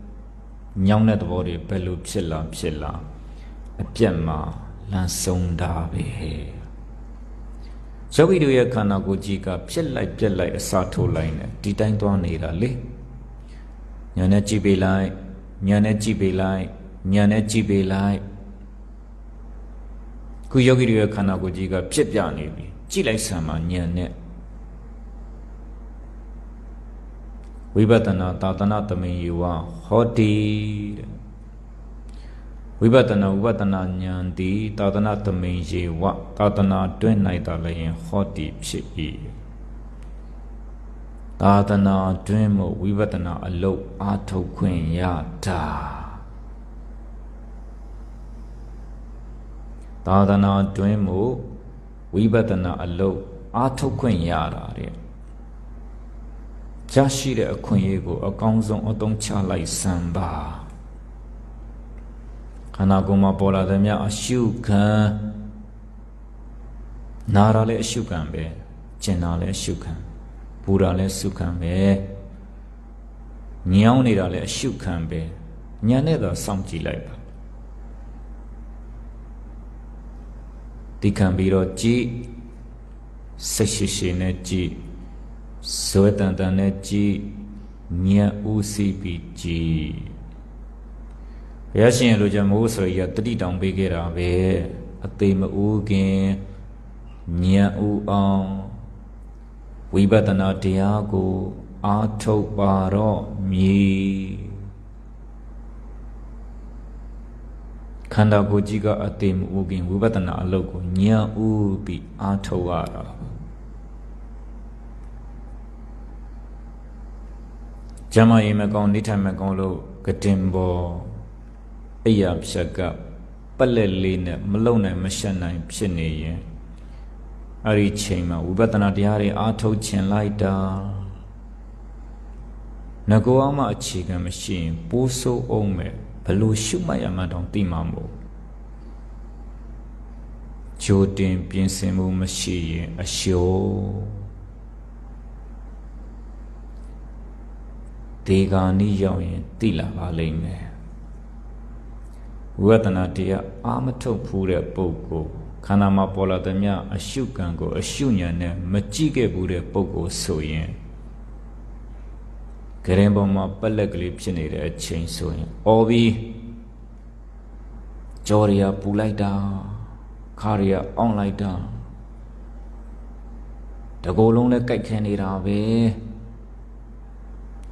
S1: ။ညောင်းတဲ့သဘောတွေဘယ်လိုဖြစ်လာအပြက်မှာလမ်းဆုံးတာပဲယောဂီတို့ရဲ့ခန္ဓာကိုယ်ကြီးကဖြစ်လိုက်ပြက်လိုက်အစာထိုးလိုက်နဲ့ဒီတိုင်းသွားနေတာလေညာနဲ့ကြည့်ပေးလိုက်ညာနဲ့ကြည့်ပေးလိုက်ညာနဲ့ကြည့်ပေးလိုက်ခုယောဂီတို့ရဲ့ခန္ဓာကိုယ်ကြီးကဖြစ်ပြနေပြီကြည့်လိုက်စမ်းပါညာနဲ့ဝိပဿနာသာသနာတမင်ယဝဟောတိတဲ့ဝိပဿနာဉာဏ်သည်သာသနာတမိန်ယေဝသာသနာတွင်၌သာလျင်ဟောတိဖြစ်၏သာသနာတွင်မှဝိပဿနာအလုပ်အားထုတ်ခွင့်ရတာသာသနာတွင်မှဝိပဿနာအလုပ်အားထုတ်ခွင့်ရတာတဲ့ရရှိတဲ့အခွင့်အရေးကိုအကောင်းဆုံးအသုံးချလိုက်စမ်းပါခန္ဓာကိုယ်မှာပေါ်လာသမျှအရှုခံနာတာလည်းအရှုခံပဲကျင်တာလည်းအရှုခံပူတာလည်းစုခံပဲညောင်းနေတာလည်းအရှုခံပဲညာနဲ့တော့စောင့်ကြည့်လိုက်ပါဒီခံပြီးတော့ကြည့်စိတ်ရှိရှိနဲ့ကြည့်ဇွဲတန်တန်နဲ့ကြည့်ညံဦးစီးပြီးကြည့်ဘုရားရှင်လိုချင်မိုးဆိုရတတိတောင်ပေးခဲ့တာပဲအသေးမဦးခင်ဉာဏ်ဦးအောင်ဝိပဿနာတရားကိုအားထုတ်ပါတော့မည်ခန္ဓာကိုယ်ကြီးကအသေးမဦးခင်ဝိပဿနာအလုပ်ကိုဉာဏ်ဦးပြီးအားထုတ်ရတာကျမ်းမာရေးမကောင်းနေထိုင်မကောင်းလို့ကတင်ပေါ်အိယာဖြတ်ကပလက်လေးနဲ့မလုံနိုင်မရှက်နိုင်ဖြစ်နေရင်အဲ့ဒီချိန်မှာဝိပဿနာတရားတွေအားထုတ်ခြင်းလိုက်တာငကောအောင်မှအခြေခံမရှိရင်ပိုးဆိုးအောင်မဲ့ဘလို့ရှုမှတ်ရမှတောင်သိမှာမဟုတ်ကြိုတင်ပြင်ဆင်မှုမရှိရင်အလျှော်ဒေဂာနိရောက်ရင်သိလာပါလိမ့်မယ်ဝိပဿနာတရားအာမထုတ်ဖူးတဲ့ပုဂ္ဂိုလ်ခန္ဓာမှာပေါ်လာတဲ့မြအရှုခံကိုအရှုဉာဏ်နဲ့မကြည့်ခဲ့ဘူးတဲ့ပုဂ္ဂိုလ်ဆိုရင်ဂရင်ပေါ်မှာပက်လက်ကလေးဖြစ်နေတဲ့အချိန်ဆိုရင်အော်ပြီးကြော်ရပူလိုက်တာခါရအောင့်လိုက်တာတကိုယ်လုံးလည်းကြိုက်ခဲနေတာပဲ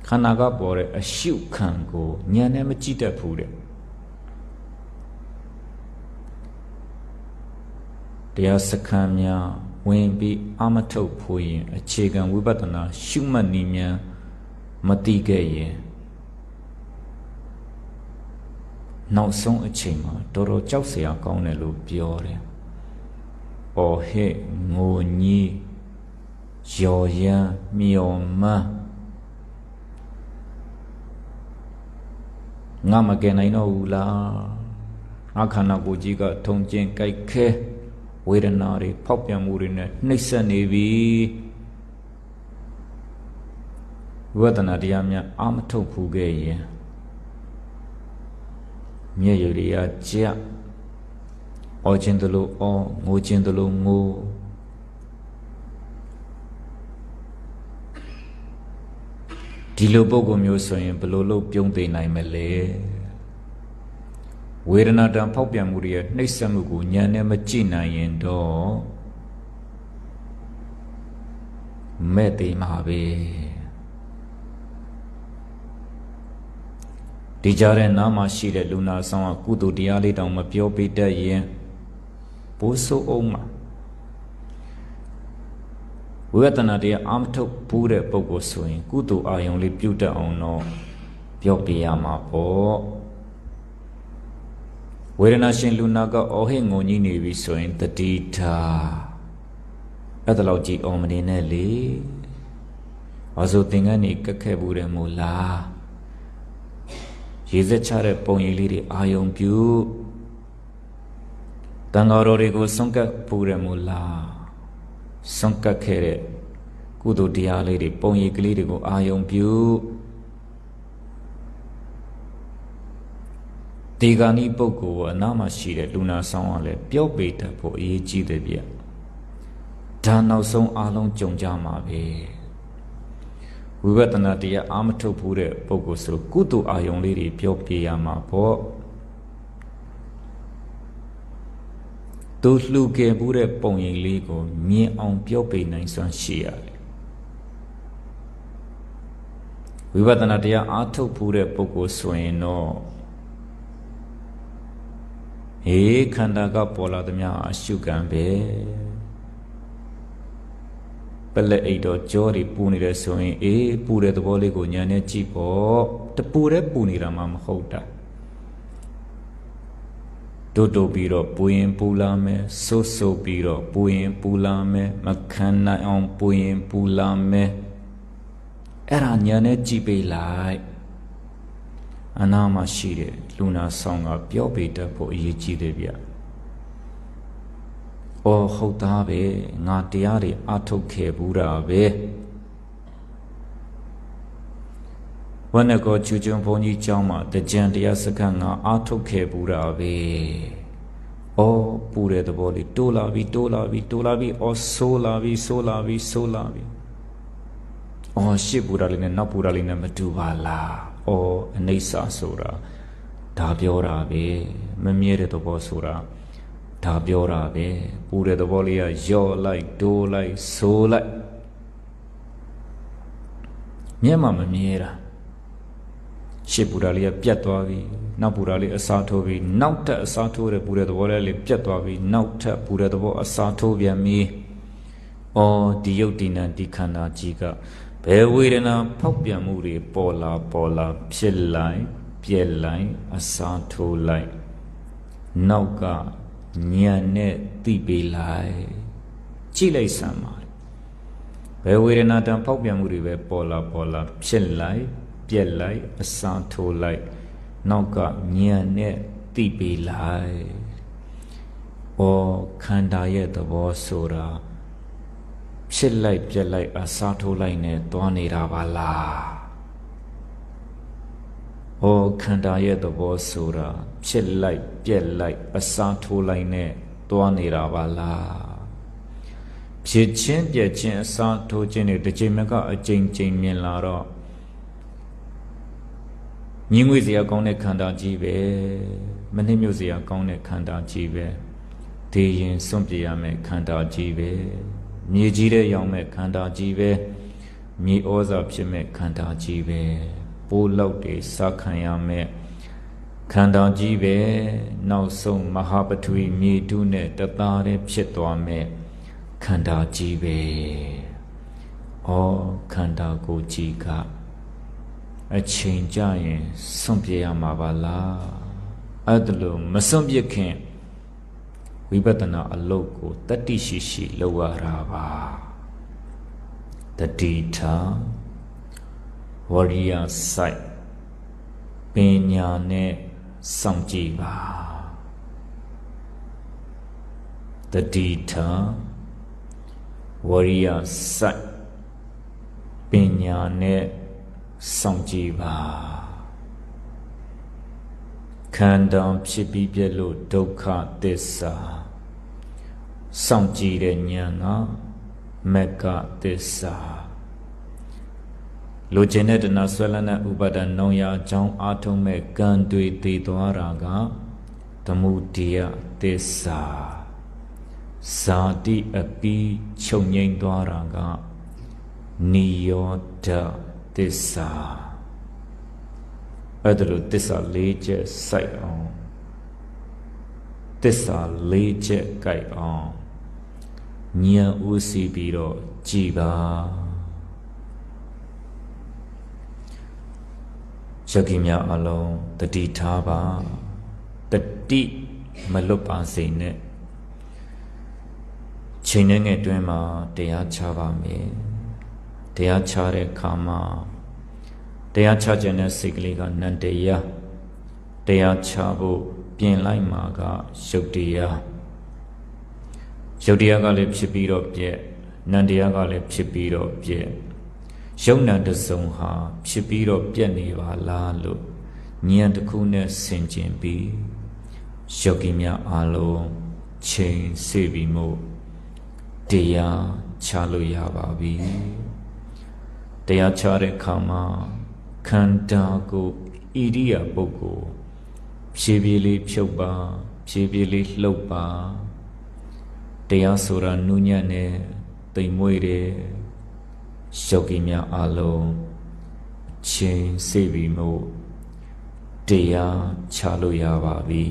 S1: ခန္ဓာကပေါ်တဲ့အရှုခံကိုဉာဏ်နဲ့မကြည့်တတ်ဘူးတဲ့တရားစခန်းများဝင်ပြီးအာမထုတ်ဖို့ရင်အခြေခံဝိပဿနာရှုမှတ်နည်းများမသိခဲ့ရင်နောက်ဆုံးအချိန်မှာတော်တော်ကြောက်စရာကောင်းတယ်လို့ပြောတယ် အော်ဟစ်ငိုညည်းရော်ရမ်းမျော်မှန်းငါမကယ်နိုင်တော့ဘူးလားငါခန္ဓာကိုယ်ကြီးကထုံကျင်းကြိုက်ခဲဝေဒနာတွေဖောက်ပြန်မှုတွေနဲ့နှိပ်စက်နေပြီဝိပဿနာတရားများအာမထုတ်ဖူးခဲ့ရင်မျက်ရည်တွေကကြက်အော်ခြင်းတလို့အော်ငိုခြင်းတလို့ငိုဒီလိုပုဂ္ဂိုလ်မျိုးဆိုရင်ဘယ်လိုလုပ်ပြုံးသိနိုင်မလဲဝေဒနာတံဖောက်ပြန်မှုတွေရဲ့နှိပ်စက်မှုကိုဉာဏ်နဲ့မကြည့်နိုင်ရင်တော့မဲ့သိမှာပဲဒီကြားတဲ့နားမှာရှိတဲ့လူနာဆောင်ကကုသိုလ်တရားလေးတောင်မပြောပြတတ်ရင်ဘိုးဆိုးအောင်မှာဝိပဿနာတရားအာမထုတ်ဘူးတဲ့ပုဂ္ဂိုလ်ဆိုရင်ကုသိုလ်အာယုံလေးပြုတ်တတ်အောင်တော့ပြောပြရမှာပေါ့ဝေဒနာရှင်လူနာကအော်ဟစ်ငုံကြီးနေပြီဆိုရင်တတိထားအဲ့ဒါလောက်ကြည်အောင်မနေနဲ့လေအဆိုသင်္ကန်းကြီးကက်ခဲ့ဘူးတယ်မို့လားရေစက်ချတဲ့ပုံရိပ်လေးတွေအာယုံပြုတန်ဃာတော်တွေကိုဆုံးကပ်ဘူးတယ်မို့လားဆုံးကပ်ခဲ့တဲ့ကုသိုလ်တရားလေးတွေပုံရိပ်ကလေးတွေကိုအာယုံပြုဒီကနေ့ပုဂ္ဂိုလ်ကအနားမှာရှိတဲ့လူနာဆောင်ကလည်းပြောပေတတ်ဖို့အရေးကြီးတယ်ဗျဒါနောက်ဆုံးအားလုံးကြုံကြမှာပဲဝိပဿနာတရားအာမထုတ်ဘူးတဲ့ပုဂ္ဂိုလ်ဆိုကုသိုလ်အာယုံလေးတွေပြောပြရမှာပေါ့သူလှူခဲ့ဘူးတဲ့ပုံရိပ်လေးကိုမြင်အောင်ပြောပြနိုင်စွမ်းရှိရတယ်ဝိပဿနာတရားအာထုတ်ဘူးတဲ့ပုဂ္ဂိုလ်ဆိုရင်တော့ဟေးခန္ဓာကပေါ်လာသမျှအရှုခံပဲပလက်အိတ်တော့ကြောတွေပူနေတယ်ဆိုရင်အေးပူတဲ့သဘောလေးကိုညာနဲ့ကြည့်ပေါ့တပူတဲ့ပူနေတာမှမဟုတ်တာတို့ပြီးတော့ပူရင်ပူလာမယ်ဆိုးပြီးတော့ပူရင်ပူလာမယ်မခံနိုင်အောင်ပူရင်ပူလာမယ်အဲ့ဒါညာနဲ့ကြည့်ပေးလိုက်အနာမှာရှိတဲ့လူနာဆောင်ကပြောပေတတ်ဖို့အရေးကြီးတယ်ဗျ။အော်ဟုတ်သားပဲငါတရားတွေအထုတ်ခဲ့ဘူးတာပဲ။ဝနကောချူကျွန်းဘုန်းကြီးကျောင်းမှာတကြံတရားစခန်းငါအထုတ်ခဲ့ဘူးတာပဲ။အော်ပူတဲ့သဘောလေးတိုးလာပြီအော်ဆိုးလာပြီ။အော်ရှစ်ပူတာလေးနဲ့နောက်ပူတာလေးနဲ့မတူပါလား။အော်အနိစ္စဆိုတာဒါပြောတာပဲမမြဲတဲ့သဘောဆိုတာဒါပြောတာပဲပူတဲ့သဘောလေးကယော့လိုက်တိုးလိုက်ဆိုးလိုက်မြဲမှမမြဲတာရှစ်ပူတာလေးကပြတ်သွားပြီနောက်ပူတာလေးအစားထိုးပြီနောက်ထပ်အစားထိုးတဲ့ပူတဲ့သဘောလေးပြတ်သွားပြီနောက်ထပ်ပူတဲ့သဘောအစားထိုးပြန်ပြီအော်ဒီယုတ်ဒီနံဒီခန္ဓာကြီးကဘယ်ဝေဒနာဖောက်ပြန်မှုတွေပေါ်လာဖြစ်လိုက်ပြက်လိုက်အစားထိုးလိုက်နောက်ကညံနဲ့သိပေးလိုက်ကြည့်လိုက်စမ်းပါဘယ်ဝေဒနာတံဖောက်ပြန်မှုတွေပဲပေါ်လာဖြစ်လိုက်ပြက်လိုက်အစားထိုးလိုက်နောက်ကညံနဲ့သိပေးလိုက်ဩခန္ဓာရဲ့သဘောဆိုတာဖြစ်လိုက်ပြက်လိုက်အစားထိုးလိုက်နဲ့သွားနေတာပါလားဩခန္ဓာရဲ့သဘောဆိုတာဖြစ်လိုက်ပြက်လိုက်အစားထိုးလိုက်နဲ့သွားနေတာပါလားဖြစ်ချင်းပြက်ချင်းအစားထိုးခြင်းတွေတစ်ချိန်မကအကြိမ်ကြိမ်မြင်လာတော့ညင်ငွေစရာကောင်းတဲ့ခန္ဓာကြီးပဲမနှိမ့်မြုပ်စရာကောင်းတဲ့ခန္ဓာကြီးပဲဒေရင်စွန့်ပြရမယ့်ခန္ဓာကြီးပဲမြေကြီးတဲ့ရောက်မဲ့ခန္ဓာကြီးပဲမြေဩဇာဖြစ်မဲ့ခန္ဓာကြီးပဲပိုးလောက်တွေစားခံရမဲ့ခန္ဓာကြီးပဲနောက်ဆုံးမဟာပထဝီမြေတုနဲ့တသားတည်းဖြစ်သွားမဲ့ခန္ဓာကြီးပဲဩခန္ဓာကိုယ်ကြီးကအချိန်ကြရင်စွန့်ပြရမှာပါလားအဲ့ဒါလို့မစွန့်ပြခင် ဝိပဿနာအလုပ်ကိုတတိရှိရှိလုပ်ရတာပါတတိထားဝရိယစိုက်ပညာနဲ့စောင့်ကြည့်ပါတတိထားဝရိယစိုက်ပညာနဲ့စောင့်ကြည့်ပါခန္ဓာဖြစ်ပြီးပြည့်လို့ဒုက္ခသစ္စာစောင့်ကြည့်တဲ့ဉာဏ်ကမဂ္ဂသစ္စာလူကျင်တဲ့တဏှာဆွဲလန်းတဲ့ဥပါဒဏ်နောင်ရအကြောင်းအာထုံးမဲ့ကံတွေတည်သွားတာကသမုဒိယသစ္စာဇာတိအပြီးချုပ်ငြိမ်းသွားတာကနိရောဓသစ္စာအဲ့ဒါလိုသစ္စာ၄ချက်စိုက်အောင်သစ္စာ၄ချက်ကြိုက်အောင်ဉာဏ်ဥစီပြီးတော့ကြည်ပါယောဂီများအလုံးတတိထားပါတတိမလွတ်ပါစေနဲ့ချိန်နဲ့ငယ်တွင်းမှာတရားချပါမယ်တရားချတဲ့အခါမှာတရားချခြင်းတဲ့စိတ်ကလေးကနန္တရားတရားချဖို့ပြင်လိုက်မှာကယုတ်တရားယုတ်တရားကလည်းဖြစ်ပြီးတော့ပြည့်နန္တရားကလည်းဖြစ်ပြီးတော့ပြည့်ယုတ်နံတစုံဟာဖြစ်ပြီးတော့ပြည့်နေပါလားလို့ဉာဏ်တစ်ခုနဲ့ဆင်ခြင်ပြီးယောဂီများအားလုံးချိန်စေပြီးမို့တရားချလို့ရပါပြီတရားချတဲ့အခါမှာခန္ဓာကိုဣရိယာပုဂ္ဂိုလ်ဖြည်းဖြည်းလေးဖြုတ်ပါဖြည်းဖြည်းလေးလှုပ်ပါတရားဆိုတာနုညံ့နဲ့တိမ်မွေ့တယ်ယောဂီများအားလုံးချိန်စေပြီးမို့တရားချလို့ရပါပြီ